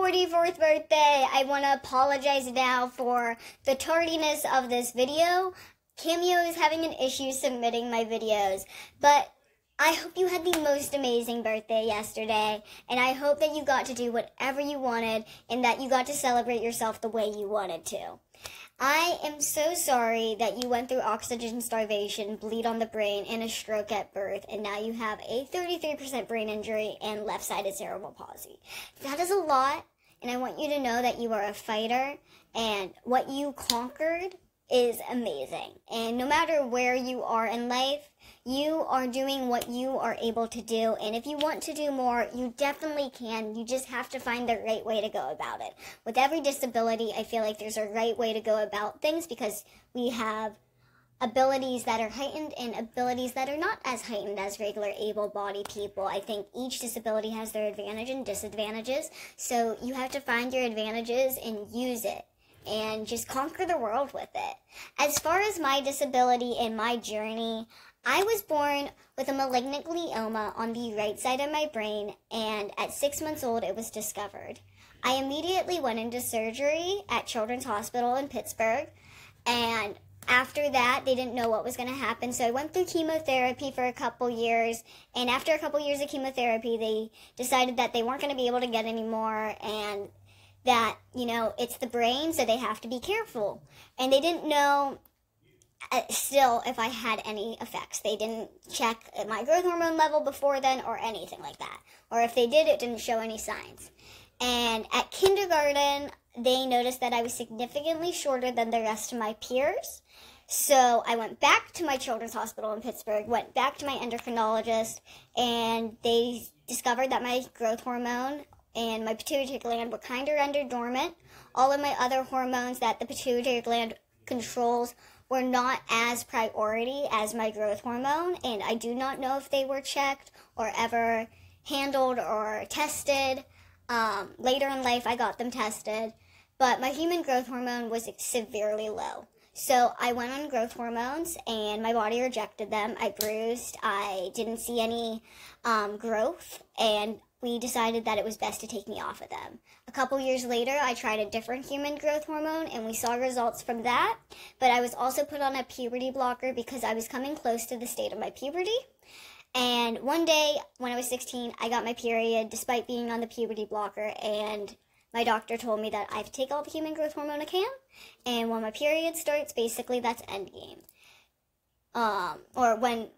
44th birthday. I want to apologize now for the tardiness of this video. Cameo is having an issue submitting my videos, but I hope you had the most amazing birthday yesterday, and I hope that you got to do whatever you wanted and that you got to celebrate yourself the way you wanted to. I am so sorry that you went through oxygen starvation, bleed on the brain, and a stroke at birth, and now you have a 33% brain injury and left-sided cerebral palsy. That is a lot, and I want you to know that you are a fighter, and what you conquered is amazing. And no matter where you are in life, you are doing what you are able to do, and if you want to do more, you definitely can. You just have to find the right way to go about it. With every disability, I feel like there's a right way to go about things because we have abilities that are heightened and abilities that are not as heightened as regular able-bodied people. I think each disability has their advantages and disadvantages, so you have to find your advantages and use it and just conquer the world with it. As far as my disability and my journey, I was born with a malignant glioma on the right side of my brain, and at 6 months old, it was discovered. I immediately went into surgery at Children's Hospital in Pittsburgh, and after that, they didn't know what was going to happen, so I went through chemotherapy for a couple years, and after a couple years of chemotherapy, they decided that they weren't going to be able to get any more, and that, you know, it's the brain, so they have to be careful. And they didn't know still if I had any effects. They didn't check my growth hormone level before then or anything like that. Or if they did, it didn't show any signs. And at kindergarten, they noticed that I was significantly shorter than the rest of my peers. So I went back to my children's hospital in Pittsburgh, went back to my endocrinologist, and they discovered that my growth hormone and my pituitary gland were kind of rendered dormant. All of my other hormones that the pituitary gland controls were not as priority as my growth hormone, and I do not know if they were checked or ever handled or tested. Later in life, I got them tested, but my human growth hormone was severely low. So I went on growth hormones, and my body rejected them. I bruised. I didn't see any growth, and we decided that it was best to take me off of them. A couple years later, I tried a different human growth hormone, and we saw results from that. But I was also put on a puberty blocker because I was coming close to the state of my puberty. And one day, when I was 16, I got my period despite being on the puberty blocker, and my doctor told me that I have to take all the human growth hormone I can, and when my period starts, basically that's endgame. Or when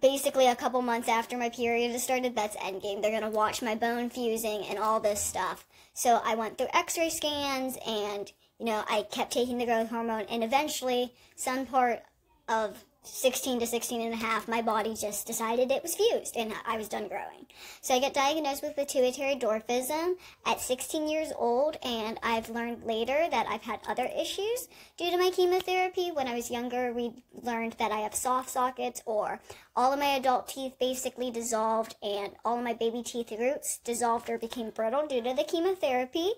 basically a couple months after my period has started, that's endgame. They're going to watch my bone fusing and all this stuff. So I went through x-ray scans, and, you know, I kept taking the growth hormone, and eventually, some part of 16 to 16 and a half, my body just decided it was fused and I was done growing. So I got diagnosed with pituitary dwarfism at 16 years old, and I've learned later that I've had other issues due to my chemotherapy. When I was younger, we learned that I have soft sockets, or all of my adult teeth basically dissolved, and all of my baby teeth roots dissolved or became brittle due to the chemotherapy.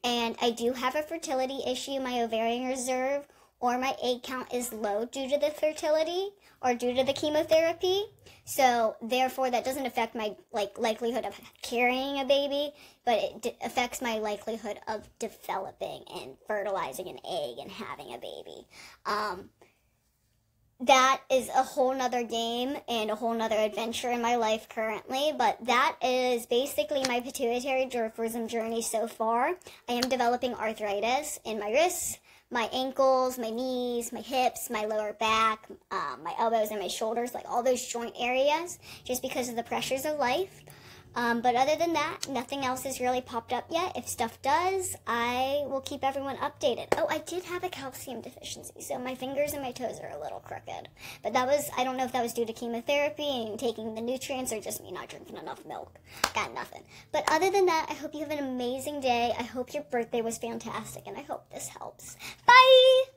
And I do have a fertility issue. My ovarian reserve or my egg count is low due to the fertility or due to the chemotherapy. So therefore, that doesn't affect my likelihood of carrying a baby, but it affects my likelihood of developing and fertilizing an egg and having a baby. That is a whole nother game and a whole nother adventure in my life currently, but that is basically my pituitary dwarfism journey so far. I am developing arthritis in my wrists, my ankles, my knees, my hips, my lower back, my elbows and my shoulders, like all those joint areas, just because of the pressures of life. But other than that, nothing else has really popped up yet. If stuff does, I will keep everyone updated. Oh, I did have a calcium deficiency, so my fingers and my toes are a little crooked. But that was, I don't know if that was due to chemotherapy and taking the nutrients or just me not drinking enough milk. Got nothing. But other than that, I hope you have an amazing day. I hope your birthday was fantastic, and I hope this helps. Bye!